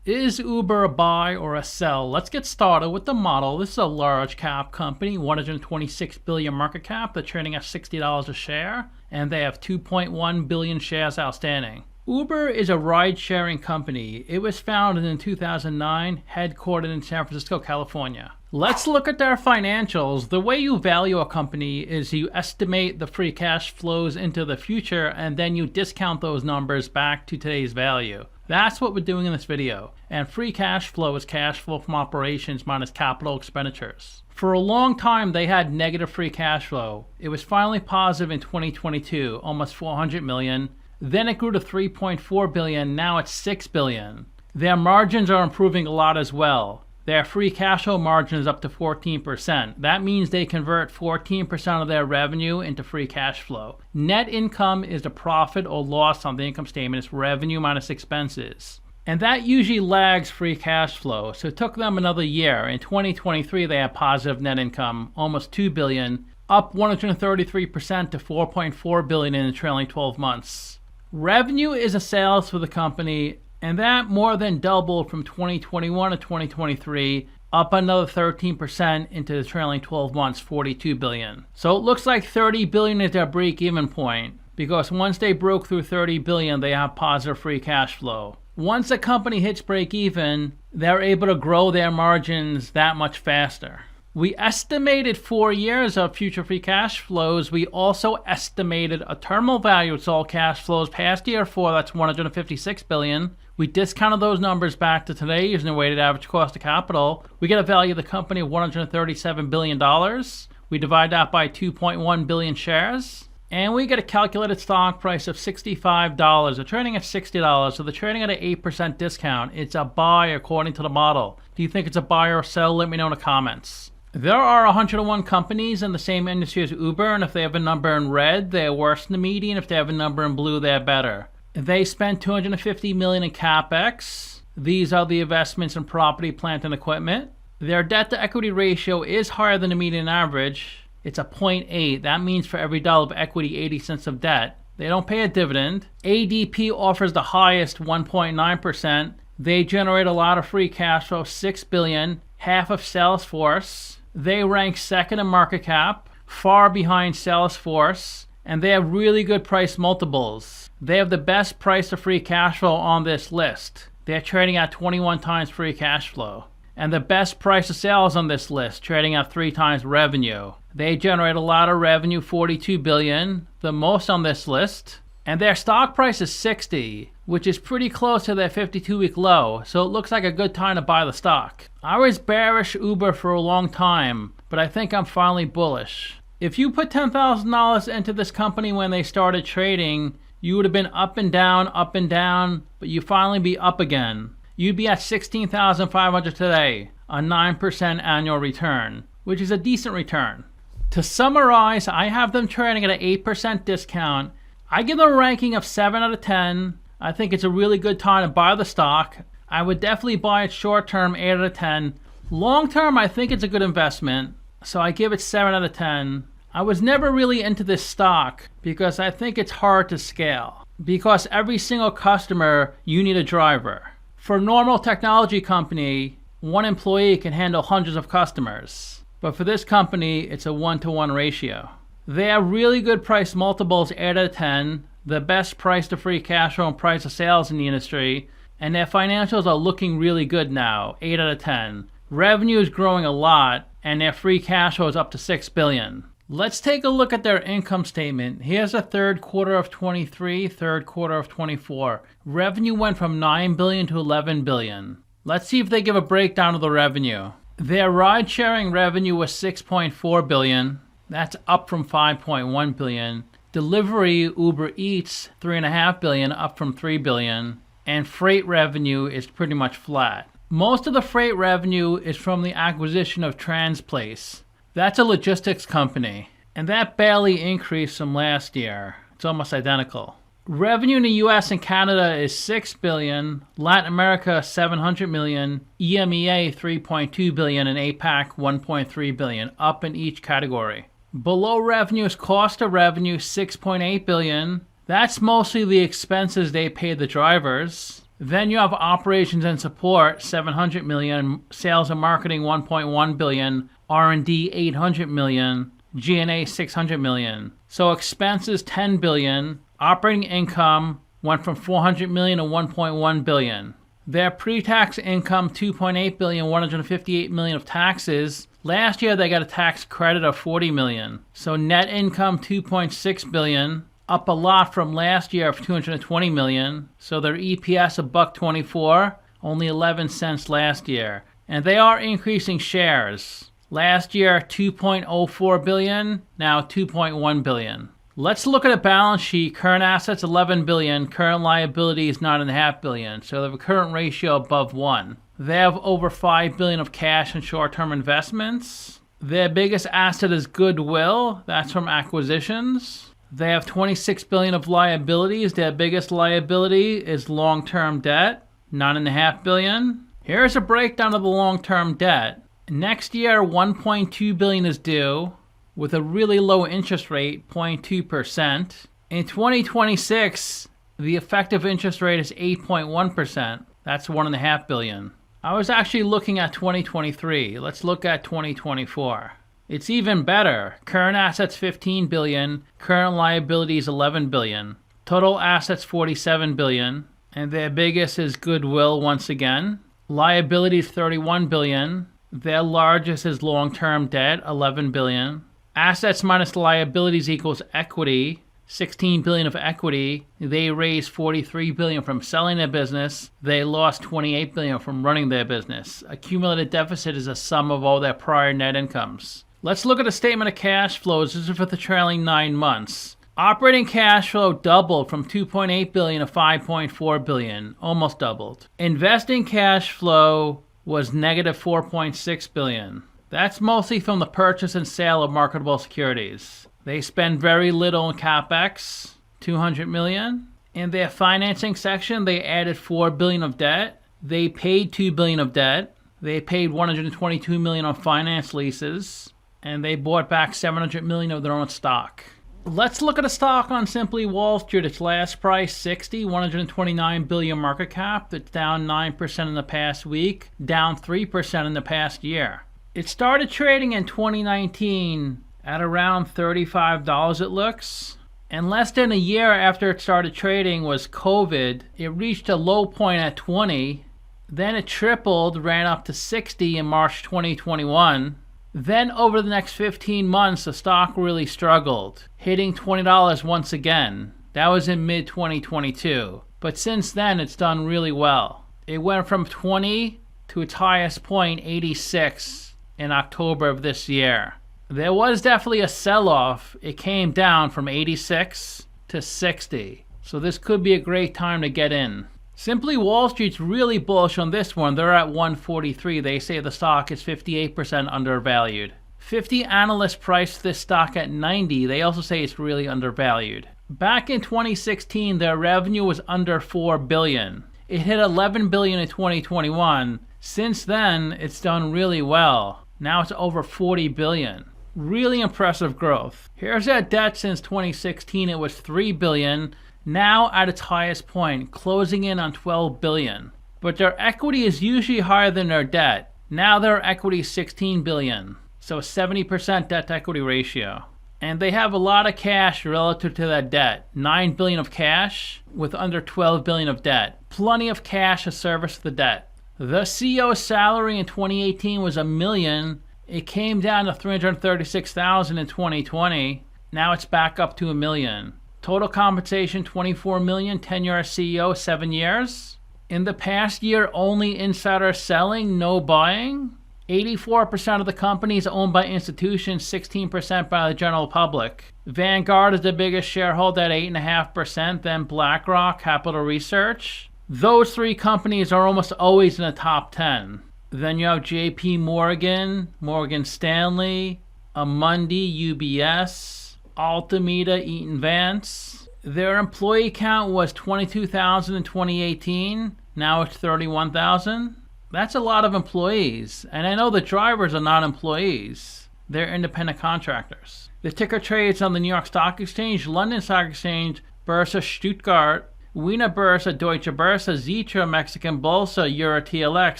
Is Uber a buy or a sell? Let's get started with the model. This is a large cap company, 126 billion market cap. They're trading at $60 a share, and they have 2.1 billion shares outstanding. Uber is a ride-sharing company. It was founded in 2009, headquartered in San Francisco, California. Let's look at their financials. The way you value a company is you estimate the free cash flows into the future, and then you discount those numbers back to today's value. That's what we're doing in this video. And free cash flow is cash flow from operations minus capital expenditures. For a long time, they had negative free cash flow. It was finally positive in 2022, almost 400 million. Then it grew to 3.4 billion. Now it's 6 billion. Their margins are improving a lot as well. Their free cash flow margin is up to 14%. That means they convert 14% of their revenue into free cash flow. Net income is the profit or loss on the income statement. It's revenue minus expenses. And that usually lags free cash flow. So it took them another year. In 2023, they had positive net income, almost 2 billion, up 133% to 4.4 billion in the trailing 12 months. Revenue is a sales for the company, and that more than doubled from 2021 to 2023, up another 13% into the trailing 12 months, 42 billion. So it looks like 30 billion is their break-even point, because once they broke through 30 billion, they have positive free cash flow. Once a company hits break-even, they're able to grow their margins that much faster. We estimated 4 years of future free cash flows. We also estimated a terminal value. It's all cash flows past year 4. That's 156 billion. We discounted those numbers back to today using the weighted average cost of capital. We get a value of the company of $137 billion. We divide that by 2.1 billion shares. And we get a calculated stock price of $65. They're trading at $60, so they're trading at an 8% discount. It's a buy according to the model. Do you think it's a buy or sell? Let me know in the comments. There are 101 companies in the same industry as Uber, and if they have a number in red, they're worse than the median. If they have a number in blue, they're better. They spent $250 million in CapEx. These are the investments in property, plant, and equipment. Their debt-to-equity ratio is higher than the median average. It's a 0.8. That means for every dollar of equity, 80 cents of debt. They don't pay a dividend. ADP offers the highest, 1.9%. They generate a lot of free cash flow, $6 billion, half of Salesforce. They rank second in market cap, far behind Salesforce, and they have really good price multiples. They have the best price to free cash flow on this list. They're trading at 21 times free cash flow. And the best price to sales on this list, trading at 3 times revenue. They generate a lot of revenue, 42 billion, the most on this list. And their stock price is 60, which is pretty close to their 52-week low, so it looks like a good time to buy the stock. I was bearish Uber for a long time, but I think I'm finally bullish. If you put $10,000 into this company when they started trading, you would have been up and down, but you finally be up again. You'd be at 16,500 today, a 9% annual return, which is a decent return. To summarize, I have them trading at an 8% discount. I give them a ranking of 7 out of 10. I think it's a really good time to buy the stock. I would definitely buy it short term, 8 out of 10. Long term, I think it's a good investment, so I give it 7 out of 10. I was never really into this stock because I think it's hard to scale. Because every single customer, you need a driver. For a normal technology company, one employee can handle hundreds of customers. But for this company, it's a 1-to-1 ratio. They have really good price multiples, 8 out of 10, the best price to free cash flow and price of sales in the industry, and their financials are looking really good now, 8 out of 10. Revenue is growing a lot, and their free cash flow is up to 6 billion. Let's take a look at their income statement. Here's the third quarter of 23, third quarter of 24. Revenue went from 9 billion to 11 billion. Let's see if they give a breakdown of the revenue. Their ride-sharing revenue was 6.4 billion. That's up from 5.1 billion. Delivery, Uber Eats, 3.5 billion, up from 3 billion. And freight revenue is pretty much flat. Most of the freight revenue is from the acquisition of Transplace. That's a logistics company, and that barely increased from last year. It's almost identical. Revenue in the US and Canada is 6 billion, Latin America 700 million, EMEA 3.2 billion, and APAC 1.3 billion, up in each category. Below revenue is cost of revenue, 6.8 billion. That's mostly the expenses they pay the drivers. Then you have operations and support, $700 million, sales and marketing, $1.1 billion, R&D, $800 million, G&A, $600 million. So expenses, $10 billion. Operating income went from $400 million to $1.1 billion. Their pre-tax income, $2.8 billion, $158 million of taxes. Last year, they got a tax credit of $40 million. So net income, $2.6 billion. Up a lot from last year of $220 million. So their EPS, $1.24, only 11 cents last year. And they are increasing shares. Last year, $2.04 billion, now $2.1 billion. Let's look at a balance sheet. Current assets, $11 billion. Current liabilities, $9.5 billion. So they have a current ratio above 1. They have over $5 billion of cash and short-term investments. Their biggest asset is goodwill. That's from acquisitions. They have $26 billion of liabilities. Their biggest liability is long-term debt, $9.5 billion. Here's a breakdown of the long-term debt. Next year, $1.2 billion is due with a really low interest rate, 0.2%. In 2026, the effective interest rate is 8.1%. That's $1.5 billion. I was actually looking at 2023. Let's look at 2024. It's even better. Current assets, $15 billion. Current liabilities, $11 billion. Total assets, $47 billion. And their biggest is goodwill once again. Liabilities, $31 billion. Their largest is long-term debt, $11 billion. Assets minus liabilities equals equity, $16 billion of equity. They raised $43 billion from selling their business. They lost $28 billion from running their business. Accumulated deficit is a sum of all their prior net incomes. Let's look at a statement of cash flows. This is for the trailing 9 months. Operating cash flow doubled from $2.8 billion to $5.4 billion, almost doubled. Investing cash flow was negative $4.6 billion. That's mostly from the purchase and sale of marketable securities. They spend very little in CapEx, $200 million. In their financing section, they added $4 billion of debt. They paid $2 billion of debt. They paid $122 million on finance leases. And they bought back $700 million of their own stock. Let's look at a stock on Simply Wall Street. Its last price, 60, 129 billion market cap. That's down 9% in the past week, down 3% in the past year. It started trading in 2019 at around $35, it looks. And less than a year after it started trading was COVID. It reached a low point at 20. Then it tripled, ran up to 60 in March 2021. Then over the next 15 months, the stock really struggled, hitting $20 once again. That was in mid-2022. But since then, it's done really well. It went from 20 to its highest point, 86, in October of this year. There was definitely a sell-off. It came down from 86 to 60. So this could be a great time to get in. Simply Wall Street's really bullish on this one. They're at 143. They say the stock is 58% undervalued. 50 analysts priced this stock at 90. They also say it's really undervalued. Back in 2016, their revenue was under $4 billion. It hit $11 billion in 2021. Since then, it's done really well. Now it's over $40 billion. Really impressive growth. Here's their debt since 2016. It was $3 billion. Now at its highest point, closing in on $12 billion. But their equity is usually higher than their debt. Now their equity is $16 billion. So 70% debt to equity ratio. And they have a lot of cash relative to that debt. $9 billion of cash with under $12 billion of debt. Plenty of cash to service the debt. The CEO's salary in 2018 was $1 million. It came down to $336,000 in 2020. Now it's back up to $1 million. Total compensation, $24 million. Tenure as CEO, 7 years. In the past year, only insider selling, no buying. 84% of the company is owned by institutions, 16% by the general public. Vanguard is the biggest shareholder at 8.5%, then BlackRock, Capital Research. Those 3 companies are almost always in the top 10. Then you have JP Morgan, Morgan Stanley, Amundi, UBS, Altameda, Eaton Vance. Their employee count was 22,000 in 2018. Now it's 31,000. That's a lot of employees. And I know the drivers are not employees. They're independent contractors. The ticker trades on the New York Stock Exchange, London Stock Exchange, Börse Stuttgart, Wiener Börse, Deutsche Börse, Zitra, Mexican Bolsa, Euro TLX,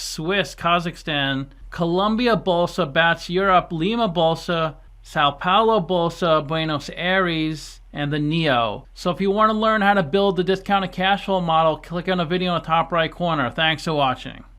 Swiss, Kazakhstan, Colombia Bolsa, BATS Europe, Lima Bolsa, Sao Paulo Bolsa, Buenos Aires, and the NEO. So if you want to learn how to build the discounted cash flow model, click on the video in the top right corner. Thanks for watching.